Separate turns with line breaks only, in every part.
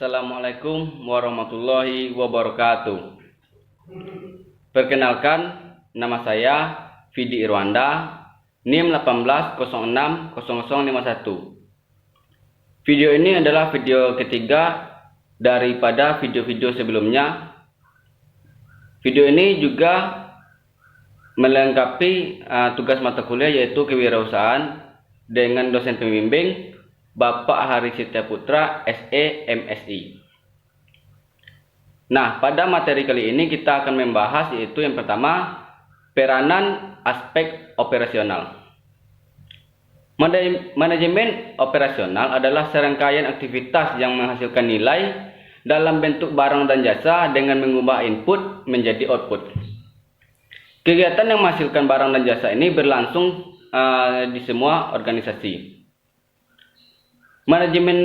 Assalamualaikum warahmatullahi wabarakatuh. Perkenalkan, nama saya Vidi Irwanda, NIM 18060051. Video ini adalah video ketiga daripada video-video sebelumnya. Video ini juga melengkapi tugas mata kuliah yaitu kewirausahaan dengan dosen pembimbing Bapak Hari Setia Putra, SE, MSI. Nah, pada materi kali ini kita akan membahas yaitu yang pertama, peranan aspek operasional. Manajemen operasional adalah serangkaian aktivitas yang menghasilkan nilai dalam bentuk barang dan jasa dengan mengubah input menjadi output. Kegiatan yang menghasilkan barang dan jasa ini berlangsung di semua organisasi. Manajemen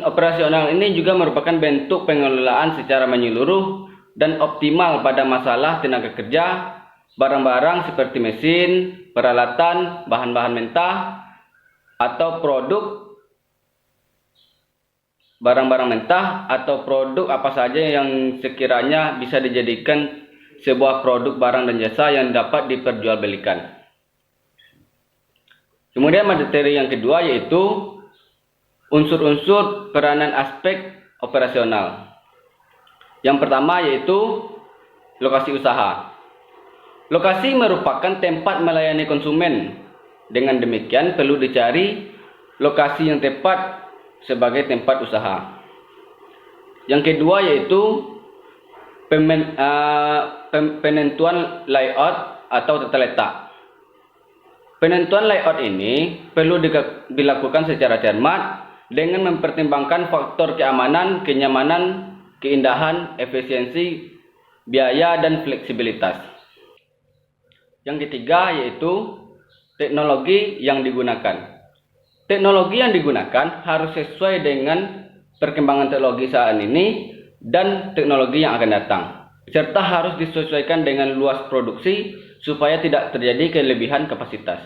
operasional ini juga merupakan bentuk pengelolaan secara menyeluruh dan optimal pada masalah tenaga kerja, barang-barang seperti mesin, peralatan, bahan-bahan mentah, atau produk barang-barang mentah atau produk apa saja yang sekiranya bisa dijadikan sebuah produk barang dan jasa yang dapat diperjualbelikan. Kemudian materi yang kedua yaitu unsur-unsur peranan aspek operasional. Yang pertama yaitu lokasi usaha. Lokasi merupakan tempat melayani konsumen. Dengan demikian perlu dicari lokasi yang tepat sebagai tempat usaha. Yang kedua yaitu penentuan layout atau tata letak. Penentuan layout ini perlu dilakukan secara cermat dengan mempertimbangkan faktor keamanan, kenyamanan, keindahan, efisiensi, biaya, dan fleksibilitas. Yang ketiga yaitu teknologi yang digunakan. Teknologi yang digunakan harus sesuai dengan perkembangan teknologi saat ini dan teknologi yang akan datang, serta harus disesuaikan dengan luas produksi supaya tidak terjadi kelebihan kapasitas.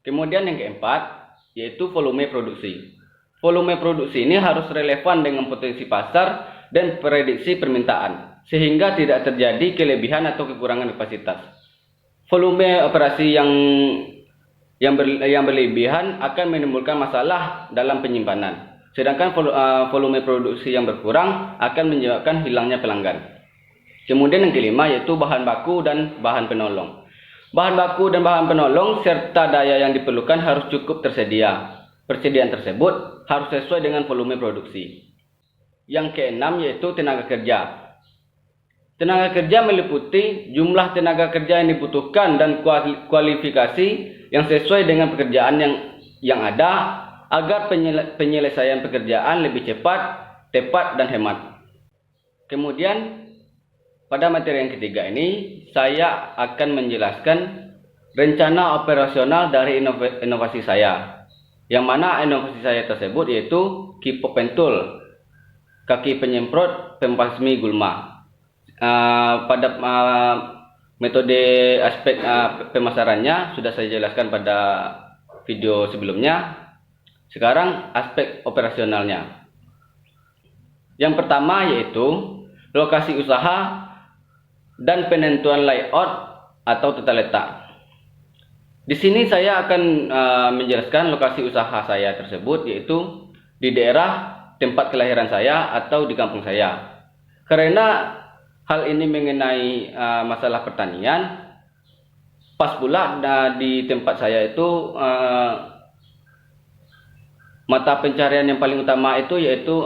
Kemudian yang keempat yaitu volume produksi. Volume produksi ini harus relevan dengan potensi pasar dan prediksi permintaan, sehingga tidak terjadi kelebihan atau kekurangan kapasitas. Volume operasi yang berlebihan akan menimbulkan masalah dalam penyimpanan, sedangkan volume produksi yang berkurang akan menyebabkan hilangnya pelanggan. Kemudian yang kelima yaitu bahan baku dan bahan penolong. Bahan baku dan bahan penolong serta daya yang diperlukan harus cukup tersedia. Persediaan tersebut harus sesuai dengan volume produksi. Yang keenam yaitu tenaga kerja. Tenaga kerja meliputi jumlah tenaga kerja yang dibutuhkan dan kualifikasi yang sesuai dengan pekerjaan yang ada agar penyelesaian pekerjaan lebih cepat, tepat, dan hemat. Kemudian pada materi yang ketiga ini saya akan menjelaskan rencana operasional dari inovasi saya. Yang mana inovasi saya tersebut yaitu Kipop Pentul, kaki penyemprot pembasmi gulma. Pada metode aspek pemasarannya sudah saya jelaskan pada video sebelumnya. Sekarang aspek operasionalnya. Yang pertama yaitu lokasi usaha dan penentuan layout atau tata letak. Di sini saya akan menjelaskan lokasi usaha saya tersebut yaitu di daerah tempat kelahiran saya atau di kampung saya. Karena hal ini mengenai masalah pertanian, pas pula di tempat saya itu mata pencarian yang paling utama itu yaitu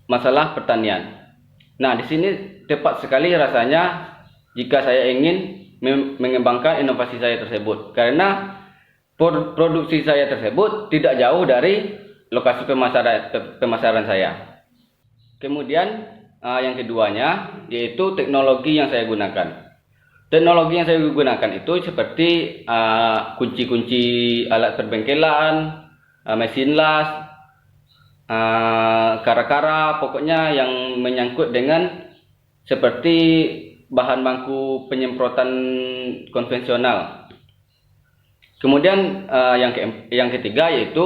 masalah pertanian. Nah, di sini tepat sekali rasanya jika saya ingin mengembangkan inovasi saya tersebut, karena produksi saya tersebut tidak jauh dari lokasi pemasaran saya. Kemudian yang keduanya yaitu teknologi yang saya gunakan. Teknologi yang saya gunakan itu seperti kunci-kunci alat perbengkelan, mesin las, kara-kara, pokoknya yang menyangkut dengan seperti bahan baku penyemprotan konvensional. Kemudian yang ketiga yaitu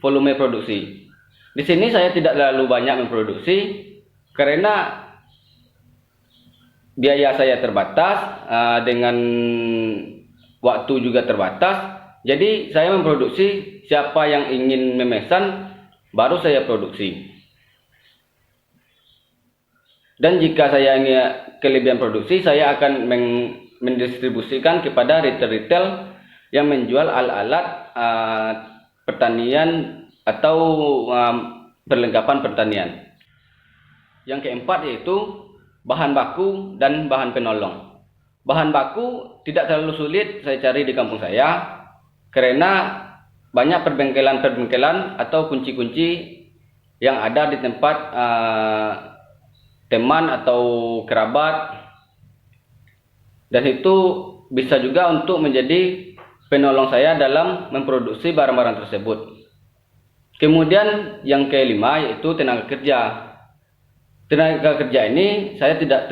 volume produksi. Di sini saya tidak terlalu banyak memproduksi karena biaya saya terbatas, dengan waktu juga terbatas. Jadi saya memproduksi, siapa yang ingin memesan baru saya produksi. Dan jika saya ingin kelebihan produksi, saya akan mendistribusikan kepada retail-retail yang menjual alat-alat pertanian atau perlengkapan pertanian. Yang keempat yaitu bahan baku dan bahan penolong. Bahan baku tidak terlalu sulit saya cari di kampung saya, karena banyak perbengkelan-perbengkelan atau kunci-kunci yang ada di tempat teman atau kerabat, dan itu bisa juga untuk menjadi penolong saya dalam memproduksi barang-barang tersebut. Kemudian yang kelima yaitu tenaga kerja. Tenaga kerja ini saya tidak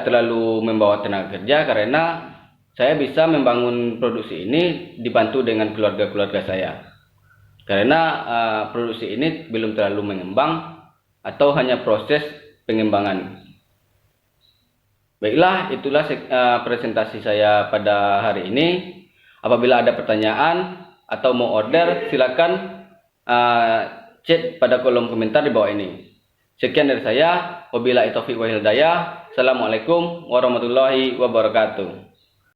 terlalu membawa tenaga kerja karena saya bisa membangun produksi ini dibantu dengan keluarga-keluarga saya. Karena produksi ini belum terlalu mengembang atau hanya proses pengembangan. Baiklah, itulah presentasi saya pada hari ini. Apabila ada pertanyaan atau mau order, silakan chat pada kolom komentar di bawah ini. Sekian dari saya. Wabillahi taufiq wal hidayah. Assalamualaikum warahmatullahi wabarakatuh.